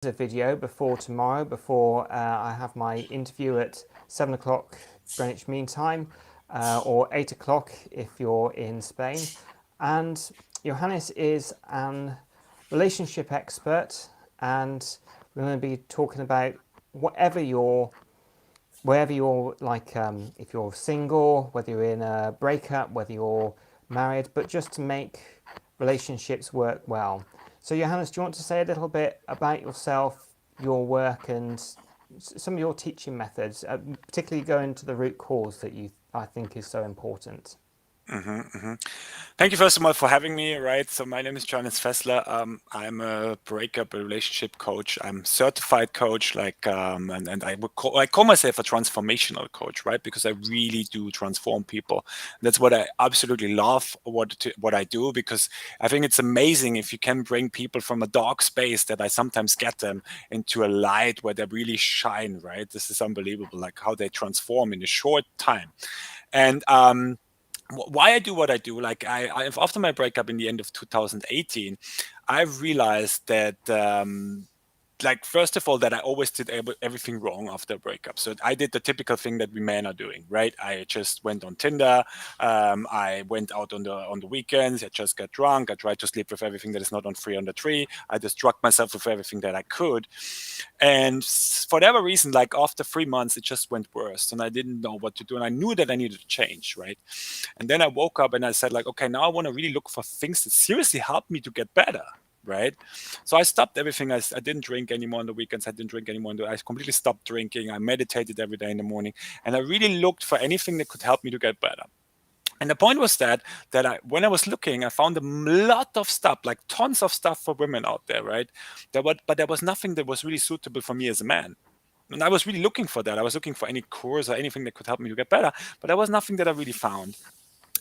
a video before I have my interview at 7 o'clock Greenwich Mean Time, or 8 o'clock if you're in Spain. And Johannes is an relationship expert, and we're going to be talking about whatever you're wherever you're like, if you're single, whether you're in a breakup, whether you're married, but just to make relationships work well. So, Johannes, do you want to say a little bit about yourself, your work, and some of your teaching methods, particularly going to the root cause that I think is so important? hmm hmm Thank you first of all for having me. Right. So my name is Johannes Fessler. I'm a breakup, a relationship coach. I'm certified coach, and I call myself a transformational coach, right? Because I really do transform people. That's what I absolutely love what I do, because I think it's amazing if you can bring people from a dark space that I sometimes get them into a light where they really shine. Right. This is unbelievable, like how they transform in a short time. And why I do what I do, like after my breakup in the end of 2018, I realized that like first of all that I always did everything wrong after a breakup. So I did the typical thing that we men are doing, right? I just went on Tinder. I went out on the weekends. I just got drunk. I tried to sleep with everything that is not on 303. I just drugged myself with everything that I could. And for whatever reason, like after 3 months, it just went worse, and I didn't know what to do. And I knew that I needed to change, right? And then I woke up and I said, like, okay, now I want to really look for things that seriously help me to get better. Right. So I stopped everything. I didn't drink anymore on the weekends. I didn't drink anymore. I completely stopped drinking. I meditated every day in the morning. And I really looked for anything that could help me to get better. And the point was when I was looking, I found a lot of stuff, like tons of stuff for women out there, right? But there was nothing that was really suitable for me as a man. And I was really looking for that. I was looking for any course or anything that could help me to get better, but there was nothing that I really found.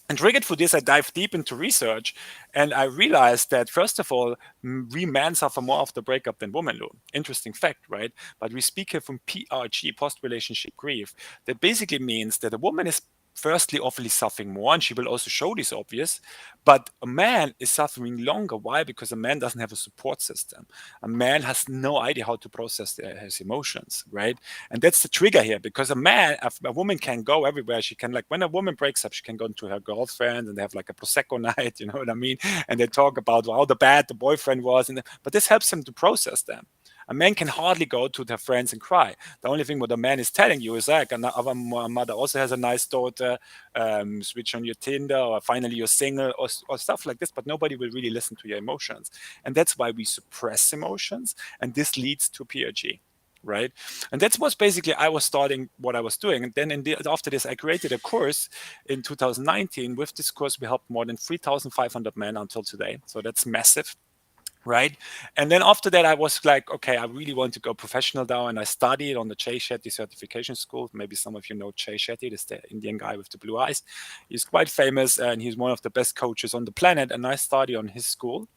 And triggered for this, I dived deep into research, and I realized that first of all, we men suffer more after breakup than women do. Interesting fact, right? But we speak here from PRG, post-relationship grief. That basically means that a woman is firstly obviously suffering more, and she will also show this obvious. But a man is suffering longer. Why? Because a man doesn't have a support system. A man has no idea how to process his emotions, right? And that's the trigger here, because a woman can go everywhere. She can, like, when a woman breaks up, she can go to her girlfriend and they have like a prosecco night, you know what I mean? And they talk about how the bad the boyfriend was, but this helps them to process them. A man can hardly go to their friends and cry. The only thing what a man is telling you is like, our mother also has a nice daughter, switch on your Tinder, or finally you're single, or stuff like this, but nobody will really listen to your emotions. And that's why we suppress emotions, and this leads to PRG, right? And that was basically I was starting what I was doing. And then after this, I created a course in 2019. With this course, we helped more than 3,500 men until today. So that's massive. Right. And then after that, I was like, okay, I really want to go professional now. And I studied on the Jay Shetty certification school. Maybe some of you know Jay Shetty, this the Indian guy with the blue eyes. He's quite famous and he's one of the best coaches on the planet. And I studied on his school.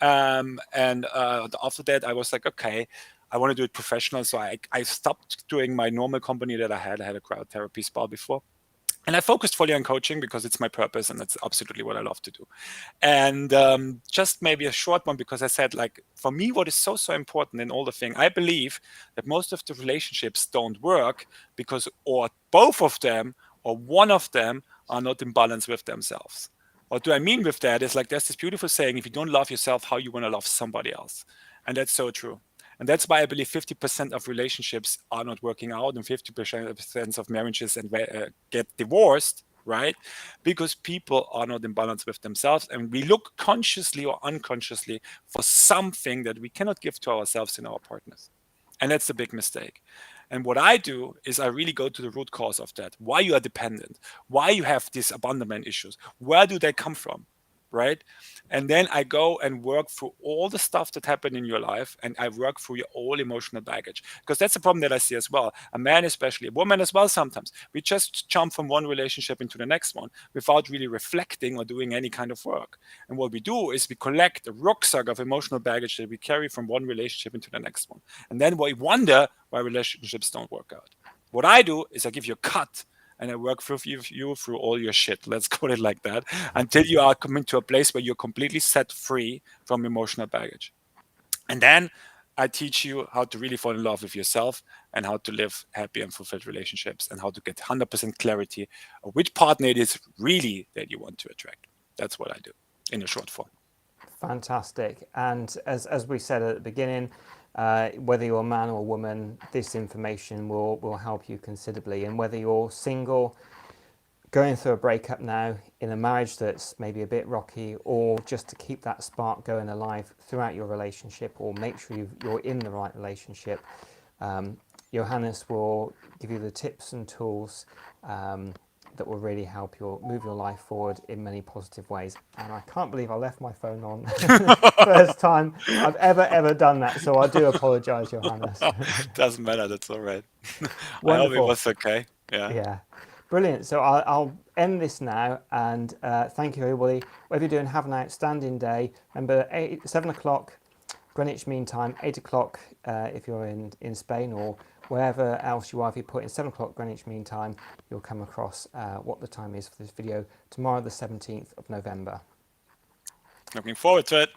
And after that, I was like, okay, I want to do it professional. So I stopped doing my normal company that I had. I had a crowd therapy spa before. And I focused fully on coaching because it's my purpose and that's absolutely what I love to do. And just maybe a short one, because I said, like, for me, what is so important in all the thing, I believe that most of the relationships don't work because or both of them or one of them are not in balance with themselves. What do I mean with that is, like, there's this beautiful saying, if you don't love yourself, how you want to love somebody else? And that's so true. And that's why I believe 50% of relationships are not working out and 50% of marriages get divorced, right? Because people are not in balance with themselves. And we look consciously or unconsciously for something that we cannot give to ourselves in our partners. And that's the big mistake. And what I do is I really go to the root cause of that. Why you are dependent, why you have these abandonment issues, where do they come from? Right. And then I go and work through all the stuff that happened in your life, and I work through your all emotional baggage, because that's the problem that I see as well. A man, especially a woman as well, sometimes we just jump from one relationship into the next one without really reflecting or doing any kind of work. And what we do is we collect a rucksack of emotional baggage that we carry from one relationship into the next one. And then we wonder why relationships don't work out. What I do is I give you a cut and I work through you through all your shit. Let's call it like that, until you are coming to a place where you're completely set free from emotional baggage. And then I teach you how to really fall in love with yourself and how to live happy and fulfilled relationships and how to get 100% clarity of which partner it is really that you want to attract. That's what I do in a short form. Fantastic. And as we said at the beginning, whether you're a man or a woman, this information will help you considerably. And whether you're single, going through a breakup now, in a marriage that's maybe a bit rocky, or just to keep that spark going alive throughout your relationship, or make sure you're in the right relationship, Johannes will give you the tips and tools that will really help move your life forward in many positive ways. And I can't believe I left my phone on. First time I've ever done that, so I do apologise, Johannes. Doesn't matter. That's all right. I hope it Wonderful. was okay. Yeah. Yeah, brilliant. So I'll end this now, and thank you, everybody. Whatever you're doing, have an outstanding day. Remember, 7 o'clock Greenwich Mean Time, 8 o'clock if you're in Spain, or wherever else you are. If you put in 7 o'clock Greenwich Mean Time, you'll come across what the time is for this video tomorrow, the 17th of November. Looking forward to it.